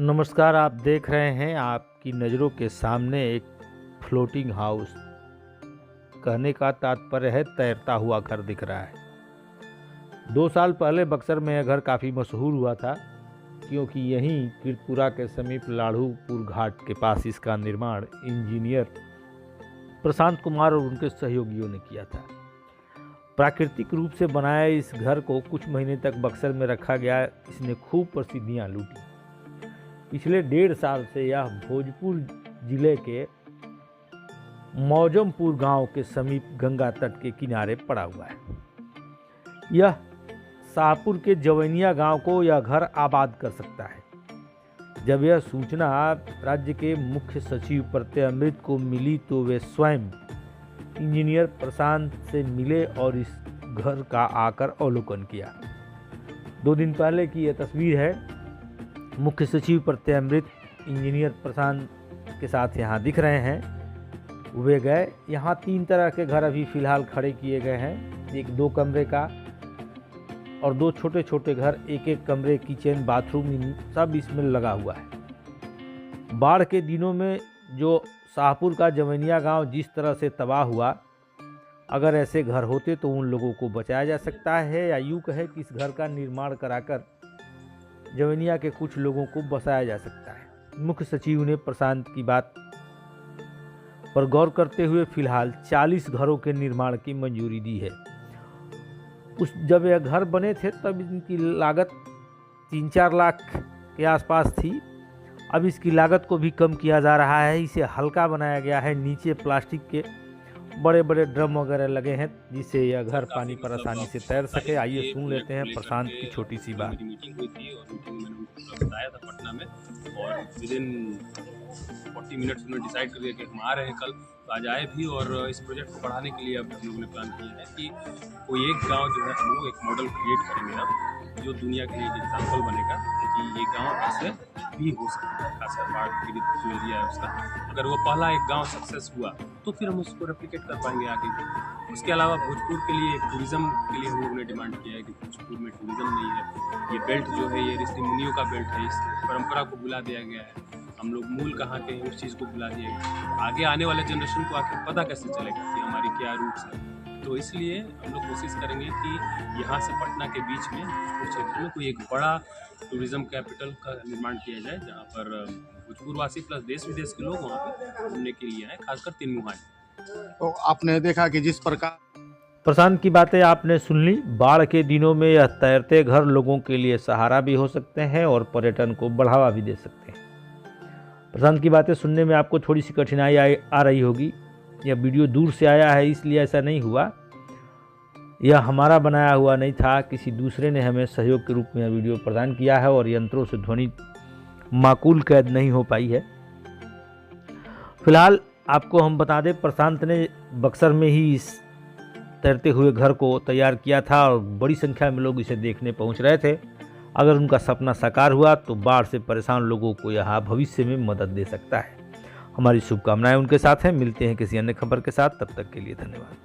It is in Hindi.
नमस्कार। आप देख रहे हैं आपकी नज़रों के सामने एक फ्लोटिंग हाउस। कहने का तात्पर्य है तैरता हुआ घर दिख रहा है। 2 साल पहले बक्सर में यह घर काफ़ी मशहूर हुआ था, क्योंकि यहीं कीर्तपुरा के समीप लाढ़ूपुर घाट के पास इसका निर्माण इंजीनियर प्रशांत कुमार और उनके सहयोगियों ने किया था। प्राकृतिक रूप से बनाए इस घर को कुछ महीने तक बक्सर में रखा गया। इसने खूब प्रसिद्धियां लूटी। पिछले 1.5 साल से यह भोजपुर जिले के मौजमपुर गांव के समीप गंगा तट के किनारे पड़ा हुआ है। यह शाहपुर के जवैनिया गांव को यह घर आबाद कर सकता है। जब यह सूचना राज्य के मुख्य सचिव प्रत्यय अमृत को मिली तो वे स्वयं इंजीनियर प्रशांत से मिले और इस घर का आकर अवलोकन किया। 2 दिन पहले की यह तस्वीर है। मुख्य सचिव प्रत्यय अमृत इंजीनियर प्रशांत के साथ यहाँ दिख रहे हैं। वे गए। यहाँ 3 तरह के घर अभी फ़िलहाल खड़े किए गए हैं। एक 2 कमरे का और 2 छोटे छोटे घर, 1-1 कमरे, किचन, बाथरूम, सब इसमें लगा हुआ है। बाढ़ के दिनों में जो शाहपुर का जवैनिया गांव जिस तरह से तबाह हुआ, अगर ऐसे घर होते तो उन लोगों को बचाया जा सकता है, या यूँ कहे कि इस घर का निर्माण कराकर जवैनिया के कुछ लोगों को बसाया जा सकता है। मुख्य सचिव ने प्रशांत की बात पर गौर करते हुए फिलहाल 40 घरों के निर्माण की मंजूरी दी है। जब यह घर बने थे तब इनकी लागत 3-4 लाख के आसपास थी। अब इसकी लागत को भी कम किया जा रहा है। इसे हल्का बनाया गया है। नीचे प्लास्टिक के बड़े बड़े ड्रम वगैरह लगे हैं, जिससे यह घर पानी पर आसानी से तैर सके। आइए सुन लेते हैं प्रशांत की छोटी सी बात। मीटिंग हुई थी और मीटिंग में मैंने बताया था पटना में, और विदिन 40 मिनट्स उन्होंने डिसाइड कर दिया कि हम आ रहे हैं कल। तो आज आए भी, और इस प्रोजेक्ट को बढ़ाने के लिए अब हम लोगों ने प्लान किया है कि कोई एक गांव जो है हम लोग एक मॉडल क्रिएट करेंगे अब, जो दुनिया के लिए एक एग्जाम्पल बनेगा कि ये गाँव ऐसे भी हो सकता है। खासकर बाढ़ पीड़ित जो एरिया है उसका, अगर वो पहला एक गांव सक्सेस हुआ तो फिर हम उसको रेप्लिकेट कर पाएंगे आगे भी। उसके अलावा भोजपुर के लिए टूरिज़्म के लिए हम लोगों ने डिमांड किया है कि भोजपुर में टूरिज़्म नहीं है। ये बेल्ट जो है ये ऋषि मुनियों का बेल्ट है। इस परंपरा को भुला दिया गया है। हम लोग मूल कहाँ के हैं उस चीज़ को भुला दिया गया। आगे आने वाले जनरेशन को आखिर पता कैसे चलेगा कि हमारी क्या रूट्स है। तो इसलिए हम लोग कोशिश करेंगे कि यहाँ से पटना के बीच में उस क्षेत्र में कोई एक बड़ा टूरिज़्म कैपिटल का निर्माण किया जाए, जहाँ पर भोजपुरवासी प्लस देश विदेश के लोग वहाँ पे घूमने के लिए आए, खासकर 3 मुहाने। तो आपने देखा कि जिस प्रकार प्रशांत की बातें आपने सुन ली। बाढ़ के दिनों में यह तैरते घर लोगों के लिए सहारा भी हो सकते हैं और पर्यटन को बढ़ावा भी दे सकते हैं। प्रशांत की बातें सुनने में आपको थोड़ी सी कठिनाई आ रही होगी। यह वीडियो दूर से आया है, इसलिए ऐसा नहीं हुआ। यह हमारा बनाया हुआ नहीं था, किसी दूसरे ने हमें सहयोग के रूप में यह वीडियो प्रदान किया है, और यंत्रों से ध्वनि माकूल कैद नहीं हो पाई है। फिलहाल आपको हम बता दें, प्रशांत ने बक्सर में ही इस तैरते हुए घर को तैयार किया था और बड़ी संख्या में लोग इसे देखने पहुंच रहे थे। अगर उनका सपना साकार हुआ तो बाढ़ से परेशान लोगों को यह भविष्य में मदद दे सकता है। हमारी शुभकामनाएं उनके साथ हैं। मिलते हैं किसी अन्य खबर के साथ। तब तक के लिए धन्यवाद।